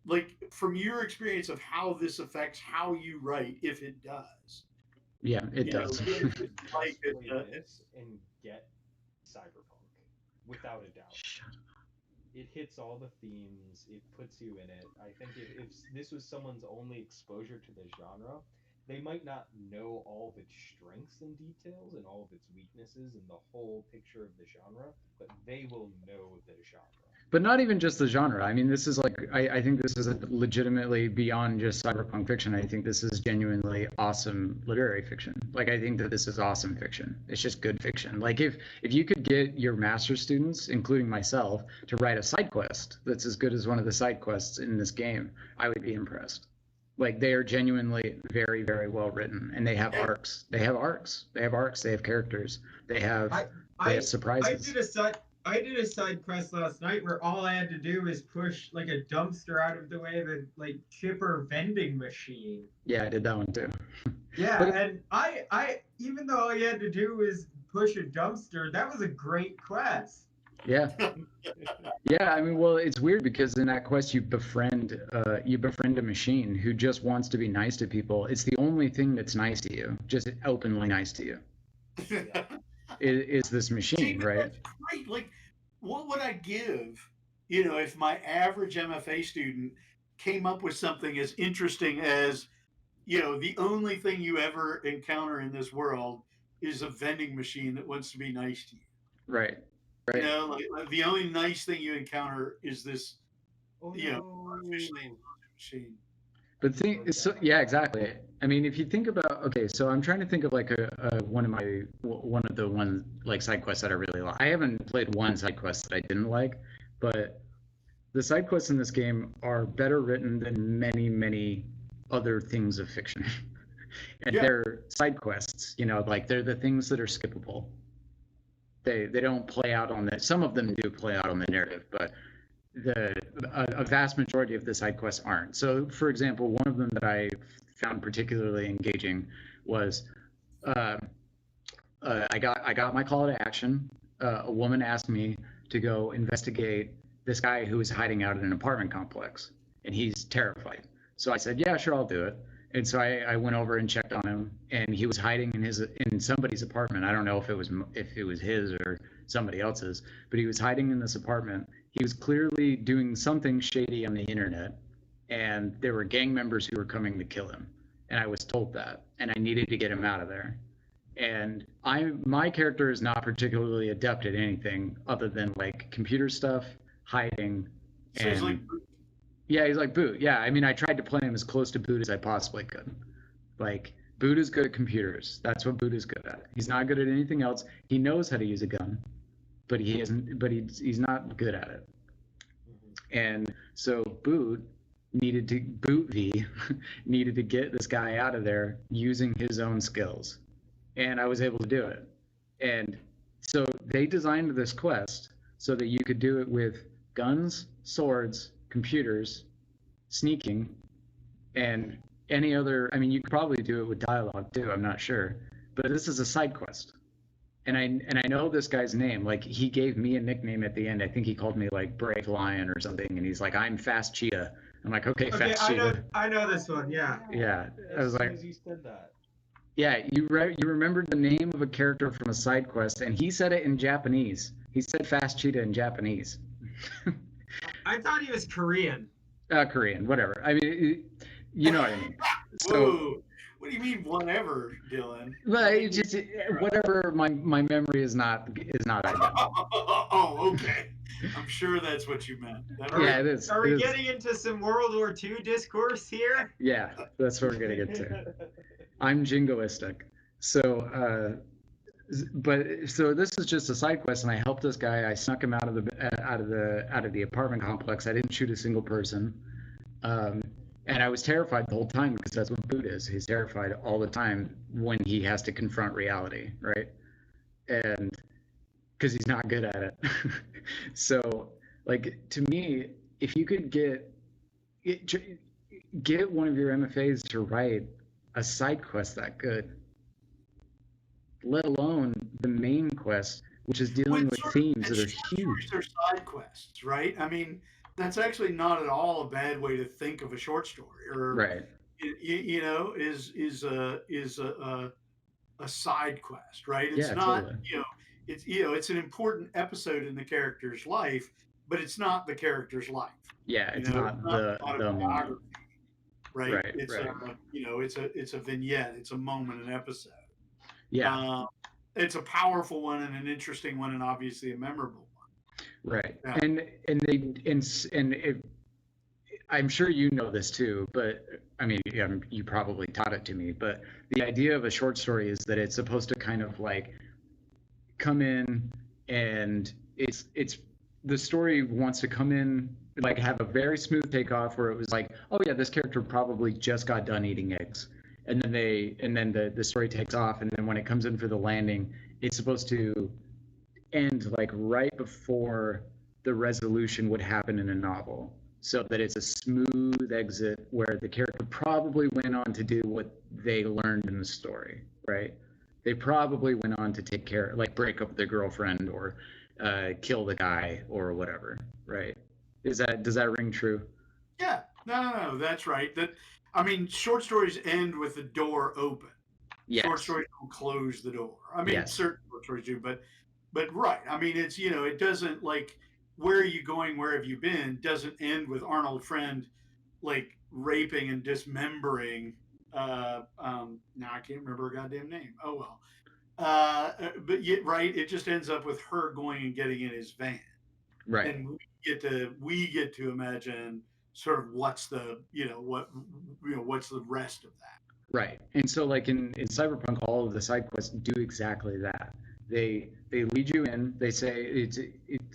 Like from your experience of how this affects how you write, if it does? Yeah, it does. Like this and get Cyberpunk, without a doubt. It hits all the themes. It puts you in it. I think if this was someone's only exposure to the genre, they might not know all of its strengths and details and all of its weaknesses and the whole picture of the genre, but they will know the genre. But not even just the genre. I mean, this is like, I think this is legitimately beyond just cyberpunk fiction. I think this is genuinely awesome literary fiction. Like, I think that this is awesome fiction. It's just good fiction. Like, if you could get your master's students, including myself, to write a side quest that's as good as one of the side quests in this game, I would be impressed. Like, they are genuinely very, very well written, and they have arcs. They have characters. They have surprises. I did a side quest last night where all I had to do was push like a dumpster out of the way of a like chipper vending machine. Yeah, I did that one too. Yeah, and I even though all you had to do was push a dumpster, that was a great quest. Yeah. Yeah, I mean, well, it's weird because in that quest you befriend a machine who just wants to be nice to people. It's the only thing that's nice to you, just openly nice to you. Is this machine, right? That's great. Like, what would I give, if my average MFA student came up with something as interesting as, the only thing you ever encounter in this world is a vending machine that wants to be nice to you. Right. Like the only nice thing you encounter is this, artificially machine. But yeah, exactly. I mean, if you think about, okay, so I'm trying to think of like one of the like side quests that I really like. I haven't played one side quest that I didn't like, but the side quests in this game are better written than many, many other things of fiction. And they're side quests, like they're the things that are skippable. They don't play out on some of them do play out on the narrative, but a vast majority of the side quests aren't. So, for example, one of them that I found particularly engaging was I got my call to action. A woman asked me to go investigate this guy who was hiding out in an apartment complex, and he's terrified. So I said, yeah, sure, I'll do it. And so I went over and checked on him, and he was hiding in somebody's apartment. I don't know if it was his or somebody else's, but he was hiding in this apartment. He was clearly doing something shady on the internet, and there were gang members who were coming to kill him. And I was told that, and I needed to get him out of there. And my character is not particularly adept at anything other than like computer stuff, hiding. So he's like, yeah, he's like Boot. Yeah, I mean, I tried to play him as close to Boot as I possibly could. Like, Boot is good at computers. That's what Boot is good at. He's not good at anything else. He knows how to use a gun, but he's not good at it. And so Boot needed to get this guy out of there using his own skills. And I was able to do it. And so they designed this quest so that you could do it with guns, swords, computers, sneaking, and any other. I mean, you could probably do it with dialogue too. I'm not sure, but this is a side quest, and I know this guy's name. Like, he gave me a nickname at the end. I think he called me like Brave Lion or something, and he's like, I'm Fast Cheetah. I'm like, okay, Fast Cheetah. I know this one. Yeah. Yeah. I was like, as you said that. Yeah, you remembered the name of a character from a side quest, and he said it in Japanese. He said fast cheetah in Japanese. I thought he was Korean. Korean, whatever. I mean, you know what I mean. So, Whoa. What do you mean, whatever, Dylan? but it just whatever. My memory is not ideal. Oh, okay. I'm sure that's what you meant. Yeah, it is. Are we getting into some World War II discourse here? Yeah, that's what we're gonna get to. I'm jingoistic. So, so this is just a side quest, and I helped this guy. I snuck him out of the apartment complex. I didn't shoot a single person, and I was terrified the whole time because that's what Boot is. He's terrified all the time when he has to confront reality, right? And because he's not good at it. So, like, to me, if you could get one of your MFAs to write a side quest that good, let alone the main quest, which is dealing with themes that are huge. They're side quests, right? I mean, that's actually not at all a bad way to think of a short story, or Right. you know, is a side quest, right? It's Yeah, not, totally. it's an important episode in the character's life, but it's not the character's life. Yeah, it's not the moment. Right? Right, It's right. it's a vignette, it's a moment, an episode. Yeah. It's a powerful one and an interesting one, and obviously a memorable one. Right. Yeah. And I'm sure you know this too, but I mean, you probably taught it to me, but the idea of a short story is that it's supposed to kind of like come in, and it's the story wants to come in, like, have a very smooth takeoff where it was like, oh yeah, this character probably just got done eating eggs, and then the story takes off, and then when it comes in for the landing, it's supposed to end like right before the resolution would happen in a novel, so that it's a smooth exit where the character probably went on to do what they learned in the story, right? They probably went on to take care, like break up with their girlfriend, or kill the guy, or whatever, right? Does that ring true? Yeah, no, that's right. I mean, short stories end with the door open. Yes. Short stories don't close the door. I mean, Yes. certain short stories do, but right. I mean, it's, it doesn't, like, where are you going, where have you been, doesn't end with Arnold Friend like raping and dismembering. Now I can't remember her goddamn name. Oh well. But yet, right, it just ends up with her going and getting in his van. Right. And we get to imagine sort of what's the what's the rest of that. Right. And so, like, in Cyberpunk, all of the side quests do exactly that. They lead you in. They say it's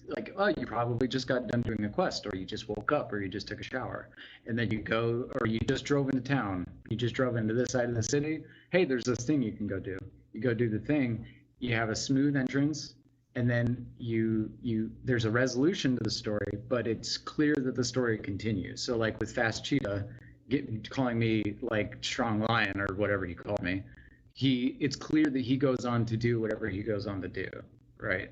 like, oh, you probably just got done doing a quest, or you just woke up, or you just took a shower, and then you go, or you just drove into town. You just drove into this side of the city. Hey, there's this thing you can go do. You go do the thing. You have a smooth entrance, and then there's a resolution to the story, but it's clear that the story continues. So, like with Fast Cheetah, calling me like Strong Lion or whatever you called me, it's clear that he goes on to do whatever he goes on to do, right?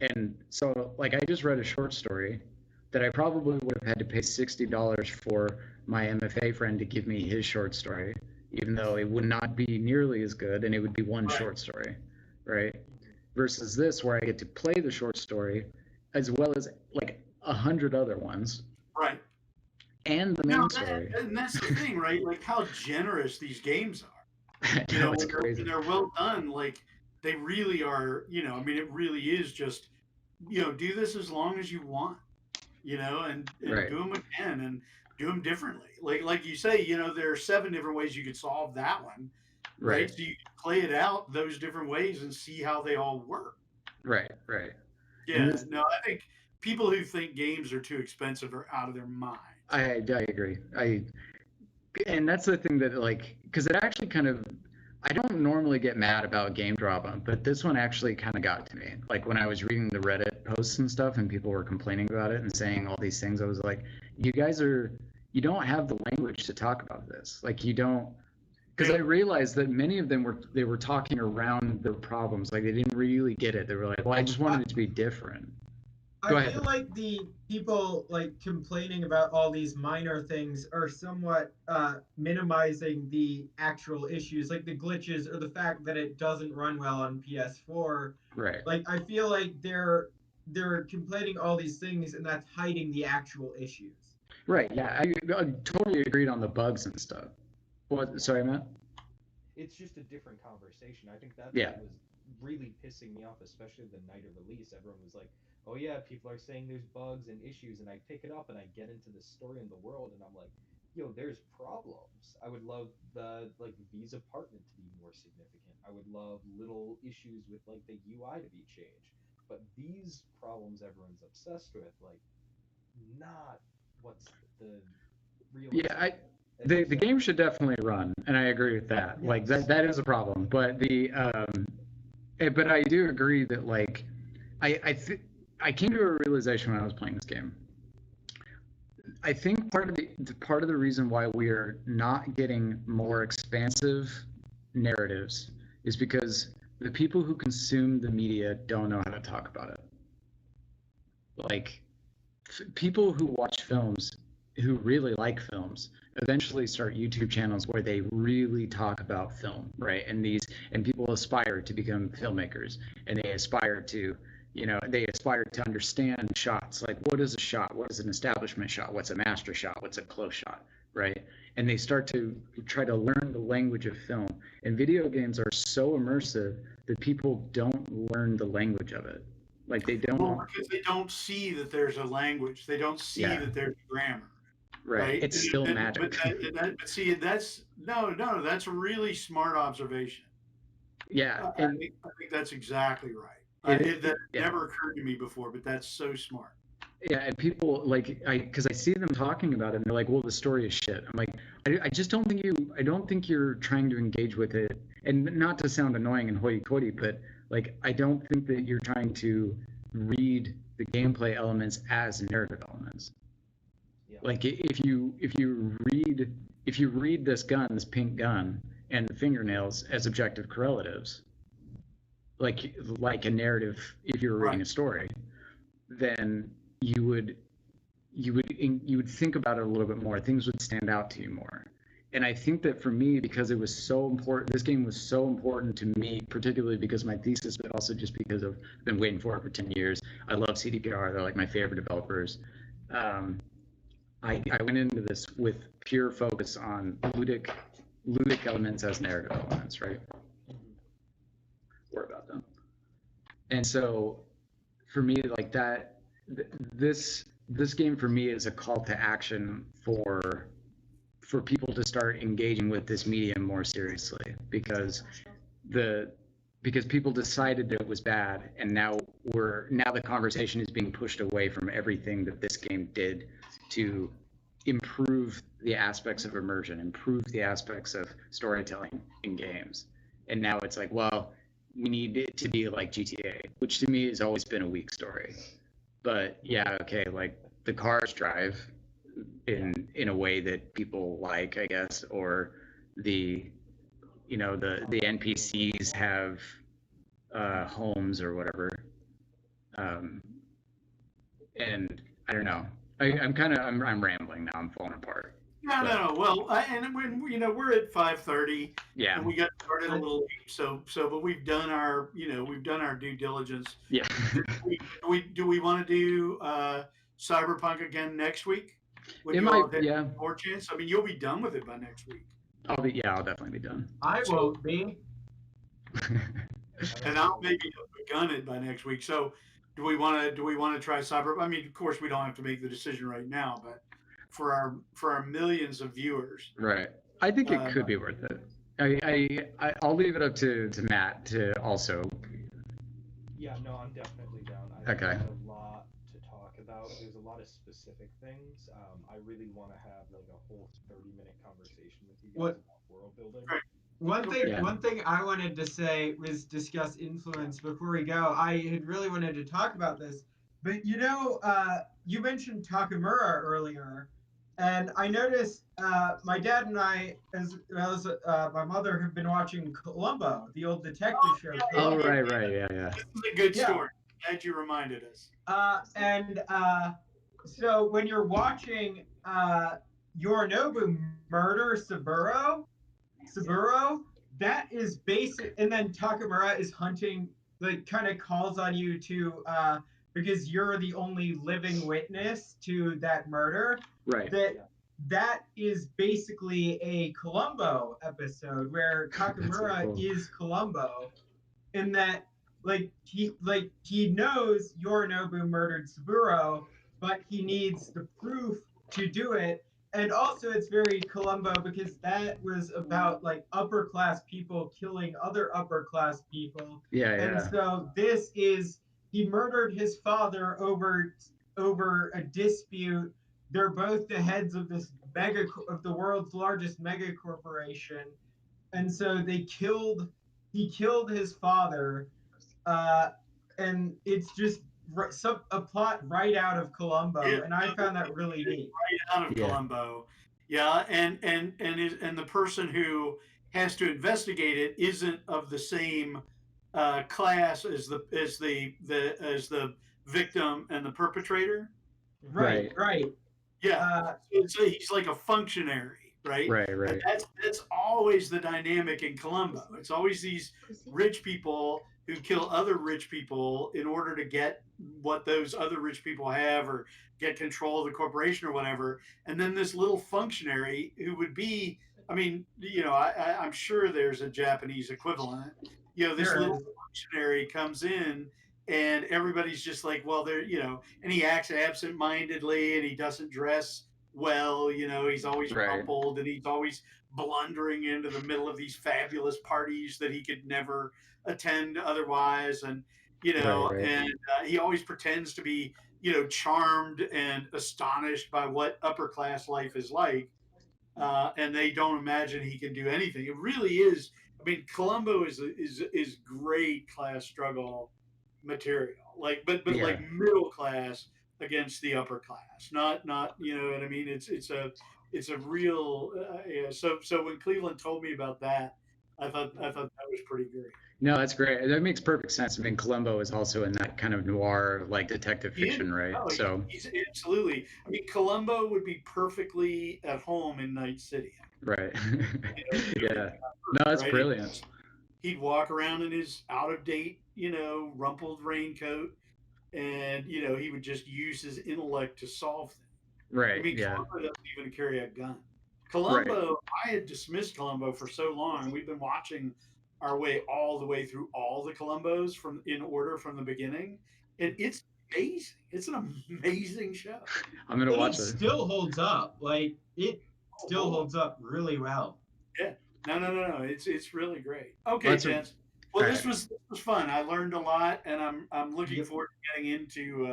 And so, like, I just read a short story that I probably would have had to pay $60 for my MFA friend to give me his short story, even though it would not be nearly as good, and it would be one short story, right? Versus this, where I get to play the short story as well as like 100 other ones, right? And the main story. And that's the thing, right? Like, how generous these games are. It's crazy. When they're well done, like, they really are. I mean, it really is just, do this as long as you want, and Right. do them again and do them differently. Like you say, there are 7 different ways you could solve that one, right? So you can play it out those different ways and see how they all work. Right. Yeah. No, I think people who think games are too expensive are out of their minds. I agree. And that's the thing that, like, because it actually kind of, I don't normally get mad about game drama, but this one actually kind of got to me. Like, when I was reading the Reddit posts and stuff, and people were complaining about it and saying all these things, I was like, you don't have the language to talk about this. Like, you don't, because I realized that many of them were talking around their problems. Like, they didn't really get it. They were like, well, I just wanted it to be different. I feel like the people like complaining about all these minor things are somewhat minimizing the actual issues, like the glitches or the fact that it doesn't run well on PS4. Right. Like, I feel like they're they're complaining all these things, and that's hiding the actual issues. Right. Yeah, I totally agreed on the bugs and stuff. What? Sorry, Matt. It's just a different conversation. I think that's Yeah. what was really pissing me off, especially the night of release. Everyone was like, "Oh yeah, people are saying there's bugs and issues," and I pick it up and I get into the story and the world, and I'm like, "Yo, there's problems. I would love the like Visa partner to be more significant. I would love little issues with like the UI to be changed." But these problems everyone's obsessed with, like, not what's the Yeah, realistic. the game should definitely run, and I agree with that. Like Yes. that is a problem. But but I do agree that like I came to a realization when I was playing this game. I think part of the reason why we are not getting more expansive narratives is because the people who consume the media don't know how to talk about it. Like people who watch films, who really like films, eventually start YouTube channels where they really talk about film, right? And people aspire to become filmmakers, and they aspire to, they aspire to understand shots. Like, what is a shot? What is an establishment shot? What's a master shot? What's a close shot, right? And they start to try to learn the language of film. And video games are so immersive that people don't learn the language of it. Like they don't. Well, because they don't see that there's a language. They don't see Yeah. that there's grammar. Right. It's still magic. But see, that's no, that's a really smart observation. Yeah. I think that's exactly right. That never occurred to me before, but that's so smart. Yeah, and people like because I see them talking about it, and they're like, "Well, the story is shit." I'm like, I just don't think I don't think you're trying to engage with it, and not to sound annoying and hoity-toity, but like, I don't think that you're trying to read the gameplay elements as narrative elements. Yeah. Like, if you read this gun, this pink gun, and the fingernails as objective correlatives, like a narrative, if you were reading a story, then you would think about it a little bit more. Things would stand out to you more. And I think that for me, because it was so important, this game was so important to me, particularly because of my thesis, but also just because I've been waiting for it for 10 years. I love CDPR. They're like my favorite developers. I went into this with pure focus on ludic elements as narrative elements, right? Worry about them. And so for me, like that, this game for me is a call to action for people to start engaging with this medium more seriously, because people decided that it was bad, and now the conversation is being pushed away from everything that this game did to improve the aspects of immersion, improve the aspects of storytelling in games. And now it's like, well, we need it to be like GTA, which to me has always been a weak story. But yeah, okay, like the cars drive in a way that people like, I guess, or the NPCs have homes or whatever. And I don't know. I'm rambling now. I'm falling apart. No. Well, and when we're at 5:30, Yeah. and we got started a little late, but we've done our due diligence. Yeah. Do we want to do Cyberpunk again next week? It might. Yeah. More chance. I mean, you'll be done with it by next week. I'll definitely be done. I won't be. And I'll maybe have begun it by next week. So, do we want to try Cyberpunk? I mean, of course, we don't have to make the decision right now, but for our millions of viewers, right? I think it could be worth it. I'll leave it up to Matt to also. Yeah, no, I'm definitely down. Okay. There's a lot to talk about. There's a lot of specific things. I really want to have like a whole 30-minute conversation with you guys about world building. Right. One thing I wanted to say was discuss influence before we go. I had really wanted to talk about this, but you mentioned Takamura earlier, and I noticed my dad and I, as well as my mother, have been watching Columbo, the old detective show. Oh, right, yeah. This is a good story. Glad you reminded us. So when you're watching Yorinobu murder Saburo, that is basic, and then Takamura is hunting, like, kind of calls on you to because you're the only living witness to that murder. Right. That is basically a Columbo episode where Kakamura cool. is Columbo, in that he knows Yorinobu murdered Saburo, but he needs the proof to do it. And also it's very Columbo because that was about like upper class people killing other upper class people. Yeah. And so this is, he murdered his father over a dispute. They're both the heads of the world's largest mega corporation. And so he killed his father, and it's just a plot right out of Columbo, and I found that really neat. Right out of Columbo, yeah, and the person who has to investigate it isn't of the same class as the victim and the perpetrator. Right. Yeah, so he's like a functionary, right? Right. And that's always the dynamic in Columbo. It's always these rich people who kill other rich people in order to get what those other rich people have or get control of the corporation or whatever. And then this little functionary who would be, I mean, I'm sure there's a Japanese equivalent. This little functionary comes in and everybody's just like, well, and he acts absent-mindedly and he doesn't dress well, he's always rumpled and he's always blundering into the middle of these fabulous parties that he could never attend otherwise. And, and he always pretends to be, charmed and astonished by what upper class life is like. And they don't imagine he can do anything. It really is. I mean, Columbo is great class struggle material, but like middle class against the upper class, not you know what I mean. It's a real so when Cleveland told me about that, I thought that was pretty great. No, that's great. That makes perfect sense. I mean, Columbo is also in that kind of noir, like detective fiction, right? So he's absolutely. I mean, Columbo would be perfectly at home in Night City. Right. Yeah. No, that's brilliant. He'd walk around in his out of date, rumpled raincoat, and he would just use his intellect to solve things. Right. I mean, Columbo doesn't even carry a gun. Columbo, I had dismissed Columbo for so long. We've been watching our way all the way through all the Columbos in order from the beginning, and it's amazing. It's an amazing show. I'm gonna watch it. It still holds up. Like it still holds up really well. Yeah. No. It's really great. Okay, gents. Well, this was fun. I learned a lot, and I'm looking forward to getting into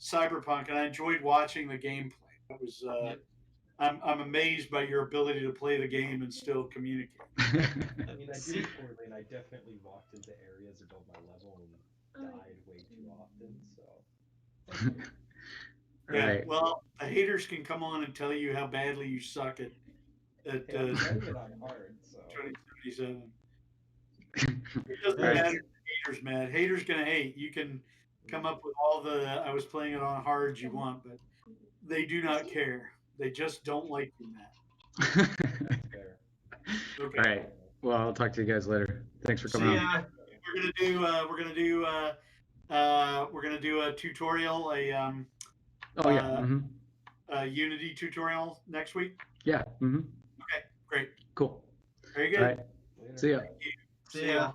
Cyberpunk, and I enjoyed watching the gameplay. It was I'm amazed by your ability to play the game and still communicate. I mean, I did it poorly, and I definitely walked into areas above my level and died way too often. So. Yeah. Right. Well, the haters can come on and tell you how badly you suck at I'm trying to get on hard. So. 2077. It doesn't matter if haters mad. Haters gonna hate. You can come up with all the I was playing it on hard you want, but they do not care. They just don't like you, Matt. Okay. All right. Well, I'll talk to you guys later. Thanks for coming on. We're gonna do a tutorial, a Unity tutorial next week. Yeah. Mm-hmm. Okay. Great. Cool. Very good. All right. See ya. See ya.